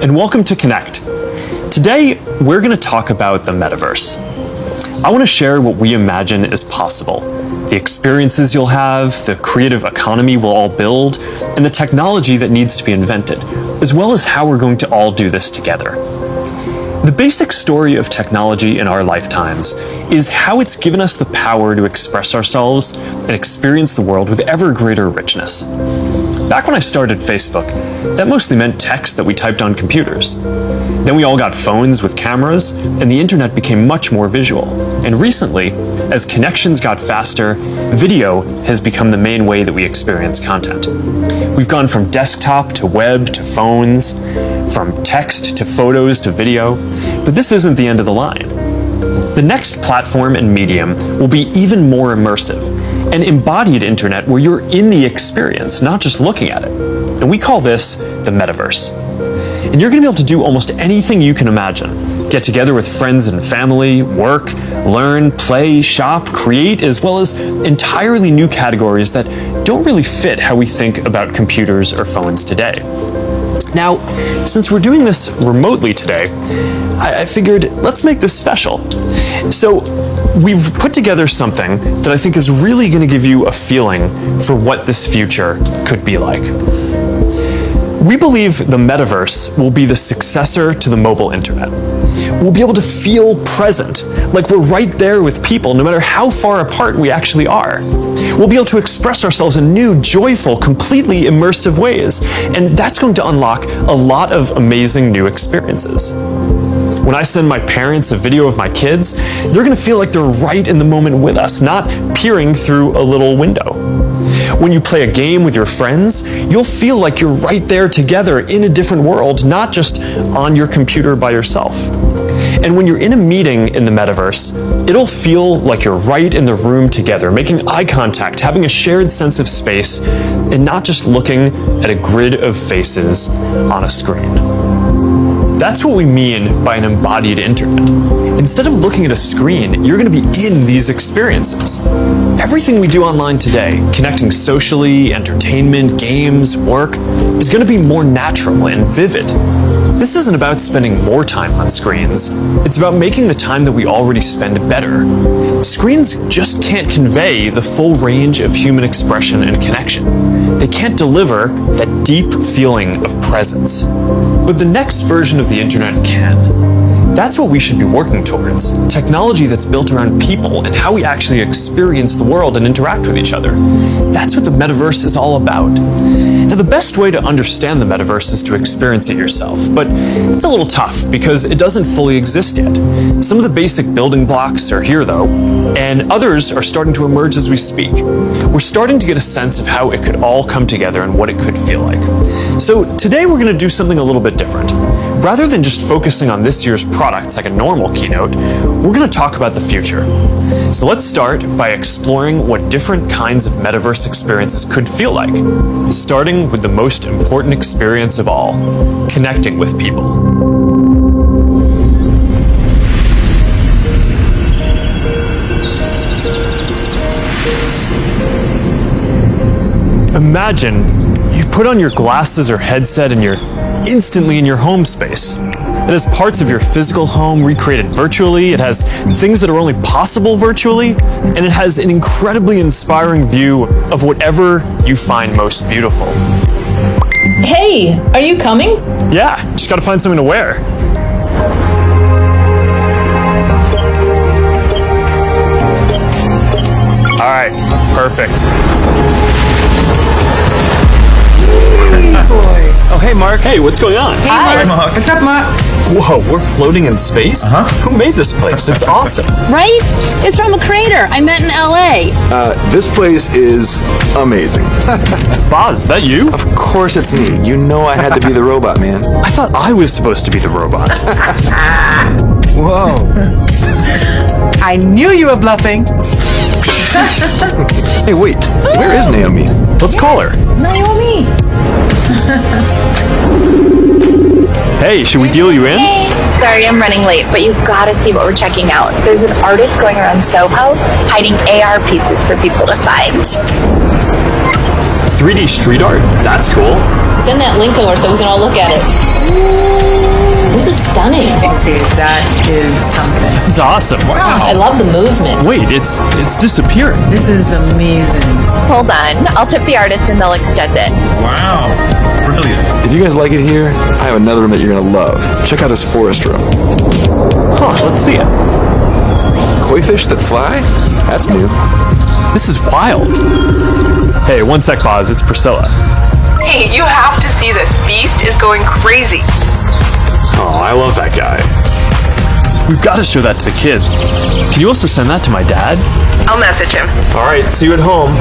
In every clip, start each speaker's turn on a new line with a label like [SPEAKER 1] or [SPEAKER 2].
[SPEAKER 1] and welcome to Connect. Today, we're going to talk about the metaverse. I want to share what we imagine is possible, the experiences you'll have, the creative economy we'll all build, and the technology that needs to be invented, as well as how we're going to all do this together. The basic story of technology in our lifetimes is how it's given us the power to express ourselves and experience the world with ever greater richness. Back when I started Facebook, that mostly meant text that we typed on computers. Then we all got phones with cameras, and the internet became much more visual. And recently, as connections got faster, video has become the main way that we experience content. We've gone from desktop to web to phones, from text to photos to video, but this isn't the end of the line. The next platform and medium will be even more immersive, an embodied internet where you're in the experience, not just looking at it. And we call this the metaverse. And you're going to be able to do almost anything you can imagine. Get together with friends and family, work, learn, play, shop, create, as well as entirely new categories that don't really fit how we think about computers or phones today. Now, since we're doing this remotely today, I figured let's make this special. So we've put together something that I think is really going to give you a feeling for what this future could be like. We believe the metaverse will be the successor to the mobile internet. We'll be able to feel present, like we're right there with people, no matter how far apart we actually are. We'll be able to express ourselves in new, joyful, completely immersive ways, and that's going to unlock a lot of amazing new experiences. When I send my parents a video of my kids, they're going to feel like they're right in the moment with us, not peering through a little window. When you play a game with your friends, you'll feel like you're right there together in a different world, not just on your computer by yourself. And when you're in a meeting in the metaverse, it'll feel like you're right in the room together, making eye contact, having a shared sense of space, and not just looking at a grid of faces on a screen. That's what we mean by an embodied internet. Instead of looking at a screen, you're going to be in these experiences. Everything we do online today, connecting socially, entertainment, games, work, is going to be more natural and vivid. This isn't about spending more time on screens. It's about making the time that we already spend better. Screens just can't convey the full range of human expression and connection. They can't deliver that deep feeling of presence. But the next version of the internet can. That's what we should be working towards. Technology that's built around people and how we actually experience the world and interact with each other. That's what the metaverse is all about. Now, the best way to understand the metaverse is to experience it yourself, but it's a little tough because it doesn't fully exist yet. Some of the basic building blocks are here though, and others are starting to emerge as we speak. We're starting to get a sense of how it could all come together and what it could feel like. So today we're going to do something a little bit different. Rather than just focusing on this year's products like a normal keynote, we're going to talk about the future. So let's start by exploring what different kinds of metaverse experiences could feel like, starting with the most important experience of all, connecting with people. Imagine you put on your glasses or headset and you're instantly in your home space. It has parts of your physical home recreated virtually, it has things that are only possible virtually, and it has an incredibly inspiring view of whatever you find most beautiful.
[SPEAKER 2] Hey, are you coming?
[SPEAKER 1] Yeah, just gotta find something to wear. All right, perfect. Oh, hey, Mark. Hey, what's going on?
[SPEAKER 2] Hi.
[SPEAKER 3] Mark. What's up, Mark?
[SPEAKER 1] Whoa, we're floating in space? Who made this place? It's awesome.
[SPEAKER 2] Right? It's from a crater I met in LA.
[SPEAKER 4] This place is amazing.
[SPEAKER 1] Boz, is that you?
[SPEAKER 4] Of course it's me. You know I had to be the robot, man.
[SPEAKER 1] I thought I was supposed to be the robot.
[SPEAKER 4] Whoa.
[SPEAKER 3] I knew you were bluffing.
[SPEAKER 4] Hey, wait. Where is Naomi?
[SPEAKER 1] Let's call her.
[SPEAKER 2] Naomi.
[SPEAKER 1] Hey, should we deal you in?
[SPEAKER 5] Sorry, I'm running late, but you've got to see what we're checking out. There's an artist going around Soho hiding AR pieces for people to find.
[SPEAKER 1] 3D street art? That's cool.
[SPEAKER 2] Send that link over so we can all look at it. This is stunning.
[SPEAKER 3] Dude, that is something.
[SPEAKER 1] It's awesome.
[SPEAKER 2] I love the movement.
[SPEAKER 1] Wait, it's disappearing.
[SPEAKER 3] This is amazing.
[SPEAKER 5] Hold on. I'll tip the artist and they'll extend it.
[SPEAKER 6] Wow. Brilliant.
[SPEAKER 4] If you guys like it here, I have another room that you're gonna love. Check out this forest room.
[SPEAKER 1] Huh, let's see it.
[SPEAKER 4] Koi fish that fly? That's new.
[SPEAKER 1] This is wild. Hey, one sec, pause. It's Priscilla.
[SPEAKER 7] Hey, you have to see this. Beast is going crazy.
[SPEAKER 1] Oh, I love that guy. We've got to show that to the kids. Can you also send that to my dad?
[SPEAKER 7] I'll message him.
[SPEAKER 1] All right, see you at home.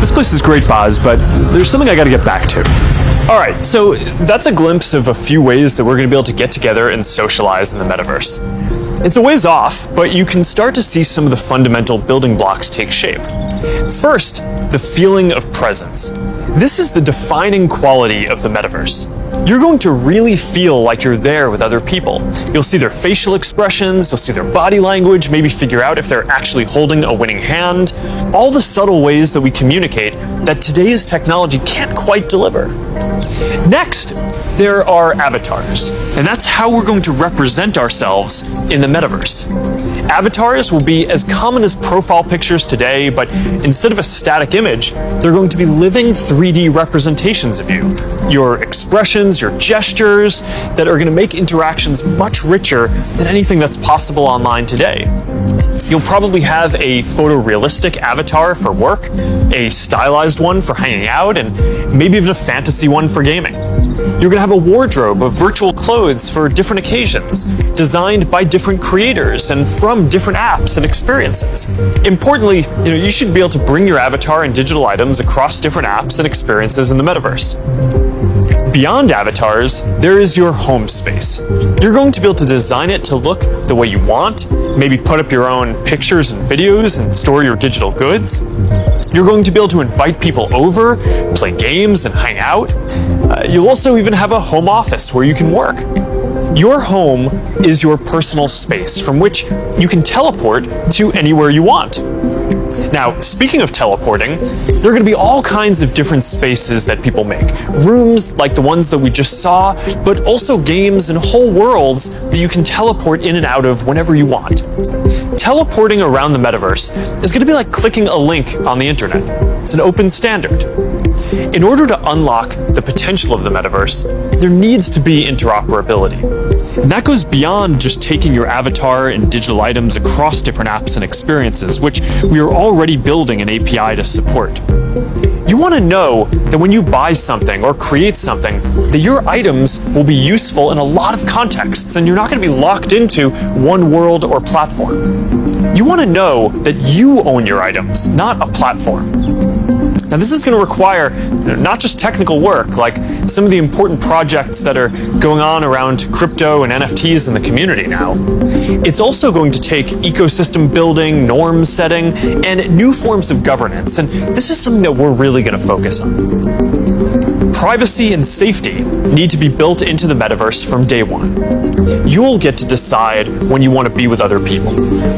[SPEAKER 1] This place is great, Boz, but there's something I got to get back to. All right, so that's a glimpse of a few ways that we're going to be able to get together and socialize in the metaverse. It's a ways off, but you can start to see some of the fundamental building blocks take shape. First, the feeling of presence. This is the defining quality of the metaverse. You're going to really feel like you're there with other people. You'll see their facial expressions, you'll see their body language, maybe figure out if they're actually holding a winning hand. All the subtle ways that we communicate that today's technology can't quite deliver. Next, there are avatars, and that's how we're going to represent ourselves in the metaverse. Avatars will be as common as profile pictures today, but instead of a static image, they're going to be living 3D representations of you. Your expressions, your gestures, that are going to make interactions much richer than anything that's possible online today. You'll probably have a photorealistic avatar for work, a stylized one for hanging out, and maybe even a fantasy one for gaming. You're going to have a wardrobe of virtual clothes for different occasions, designed by different creators and from different apps and experiences. Importantly, you should be able to bring your avatar and digital items across different apps and experiences in the metaverse. Beyond avatars, there is your home space. You're going to be able to design it to look the way you want, maybe put up your own pictures and videos and store your digital goods. You're going to be able to invite people over, play games and hang out. You'll also even have a home office where you can work. Your home is your personal space from which you can teleport to anywhere you want. Now, speaking of teleporting, there are going to be all kinds of different spaces that people make. Rooms like the ones that we just saw, but also games and whole worlds that you can teleport in and out of whenever you want. Teleporting around the metaverse is going to be like clicking a link on the internet. It's an open standard. In order to unlock the potential of the metaverse, there needs to be interoperability. And that goes beyond just taking your avatar and digital items across different apps and experiences, which we are already building an API to support. You want to know that when you buy something or create something, that your items will be useful in a lot of contexts and you're not going to be locked into one world or platform. You want to know that you own your items, not a platform. Now, this is going to require not just technical work, like some of the important projects that are going on around crypto and NFTs in the community now. It's also going to take ecosystem building, norm setting, and new forms of governance. And this is something that we're really going to focus on. Privacy and safety need to be built into the metaverse from day one. You'll get to decide when you want to be with other people,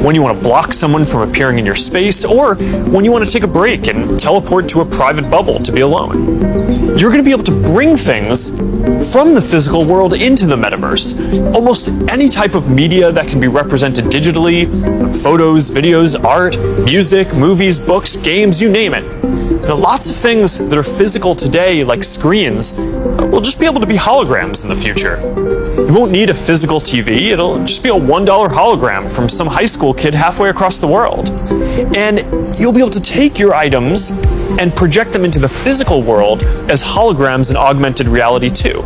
[SPEAKER 1] when you want to block someone from appearing in your space, or when you want to take a break and teleport to a private bubble to be alone. You're going to be able to bring things from the physical world into the metaverse. Almost any type of media that can be represented digitally, photos, videos, art, music, movies, books, games, you name it. Now, lots of things that are physical today, like screens, will just be able to be holograms in the future. You won't need a physical TV, it'll just be a $1 hologram from some high school kid halfway across the world. And you'll be able to take your items and project them into the physical world as holograms in augmented reality too.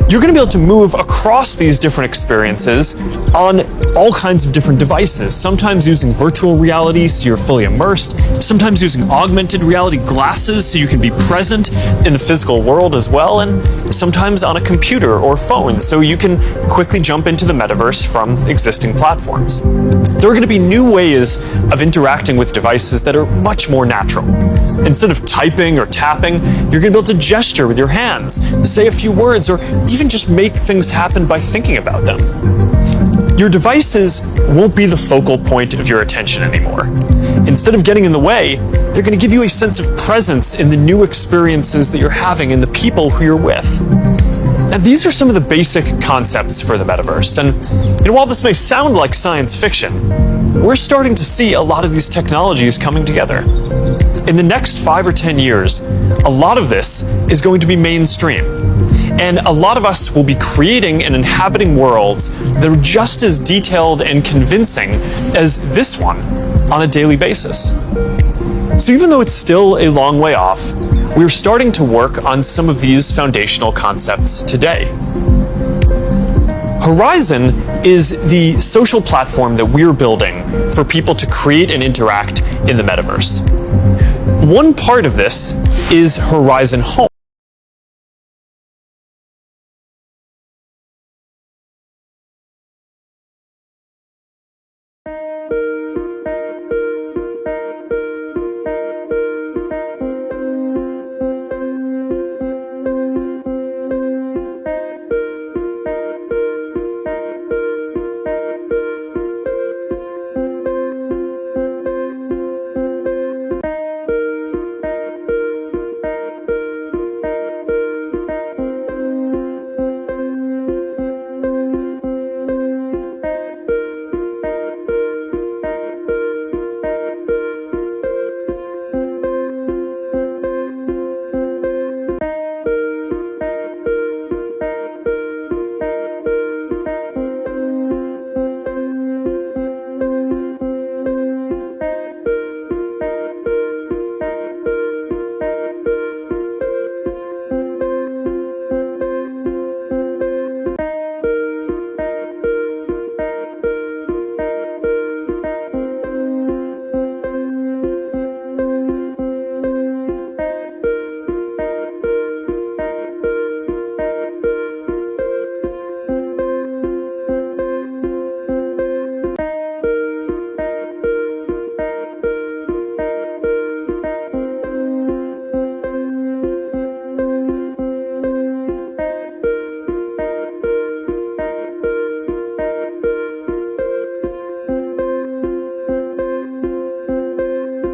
[SPEAKER 1] You're going to be able to move across these different experiences on all kinds of different devices, sometimes using virtual reality so you're fully immersed, sometimes using augmented reality glasses so you can be present in the physical world as well, and sometimes on a computer or phone so you can quickly jump into the metaverse from existing platforms. There are going to be new ways of interacting with devices that are much more natural. Instead of typing or tapping, you're going to be able to gesture with your hands, say a few words, or even just make things happen by thinking about them. Your devices won't be the focal point of your attention anymore. Instead of getting in the way, they're going to give you a sense of presence in the new experiences that you're having and the people who you're with. And these are some of the basic concepts for the metaverse. And while this may sound like science fiction, we're starting to see a lot of these technologies coming together. In the next 5 or 10 years, a lot of this is going to be mainstream. And a lot of us will be creating and inhabiting worlds that are just as detailed and convincing as this one on a daily basis. So even though it's still a long way off, we're starting to work on some of these foundational concepts today. 𝐾𝐤𝐳𝐼 is the social platform that we're building for people to create and interact in the metaverse. One part of this is �Horizon Home.